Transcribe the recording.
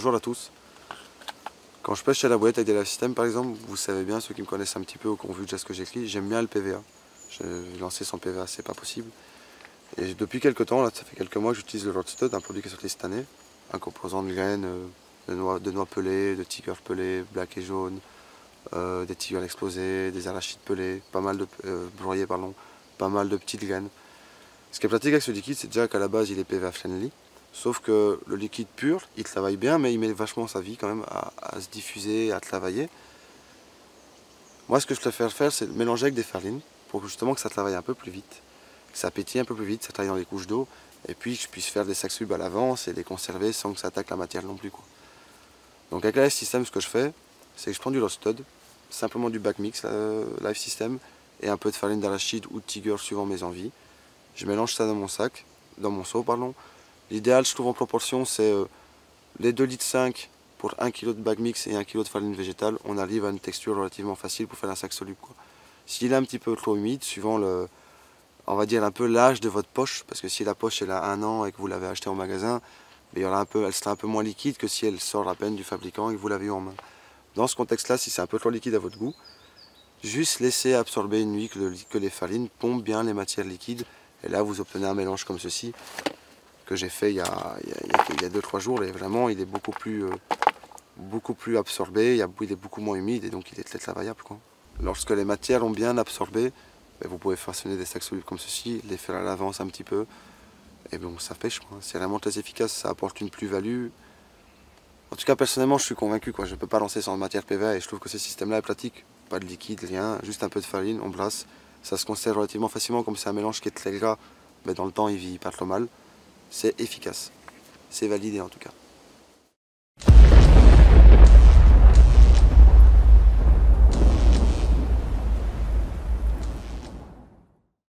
Bonjour à tous. Quand je pêche à la bouette avec des live systems par exemple, vous savez bien, ceux qui me connaissent un petit peu ou qui ont vu déjà ce que j'écris, j'aime bien le PVA. J'ai lancé sans PVA, c'est pas possible. Et depuis quelques temps, là, ça fait quelques mois que j'utilise le Rod Stud, un produit qui est sorti cette année, un composant de graines, de noix pelées, de tigres pelés, black et jaune, des tigres explosés, des arachides pelés, pas mal de broyés, pardon, pas mal de petites graines. Ce qui est pratique avec ce liquide, c'est déjà qu'à la base il est PVA friendly. Sauf que le liquide pur, il travaille bien, mais il met vachement sa vie quand même à se diffuser, à travailler. Moi, ce que je préfère faire, c'est mélanger avec des farines, pour justement que ça travaille un peu plus vite, que ça pétille un peu plus vite, ça travaille dans les couches d'eau, et puis que je puisse faire des sacs subs à l'avance et les conserver sans que ça attaque la matière non plus, quoi. Donc avec Live System, ce que je fais, c'est que je prends du Rod Stud, simplement du back mix Live System, et un peu de farine d'arachide ou de tiger suivant mes envies. Je mélange ça dans mon sac, dans mon seau, pardon. L'idéal, je trouve en proportion, c'est les 2,5 litres pour 1 kg de bag mix et 1 kg de farine végétale. On arrive à une texture relativement facile pour faire un sac soluble, quoi. S'il est un petit peu trop humide, suivant on va dire un peu l'âge de votre poche, parce que si la poche elle a 1 an et que vous l'avez acheté en magasin, il y aura elle sera un peu moins liquide que si elle sort à peine du fabricant et que vous l'avez eu en main. Dans ce contexte-là, si c'est un peu trop liquide à votre goût, juste laissez absorber une nuit que les farines pompent bien les matières liquides. Et là, vous obtenez un mélange comme ceci, que j'ai fait il y a 2-3 jours, et vraiment il est beaucoup plus absorbé, il est beaucoup moins humide et donc il est très travaillable, quoi. Lorsque les matières ont bien absorbé, vous pouvez façonner des sacs solubles comme ceci, les faire à l'avance un petit peu, et bon, ça pêche, quoi. C'est vraiment très efficace, ça apporte une plus-value. En tout cas, personnellement, je suis convaincu, quoi. Je ne peux pas lancer sans matière PVA et je trouve que ce système-là est pratique. Pas de liquide, rien, juste un peu de farine, on brasse, ça se conserve relativement facilement, comme c'est un mélange qui est très gras, mais dans le temps il vieillit pas trop mal. C'est efficace. C'est validé en tout cas.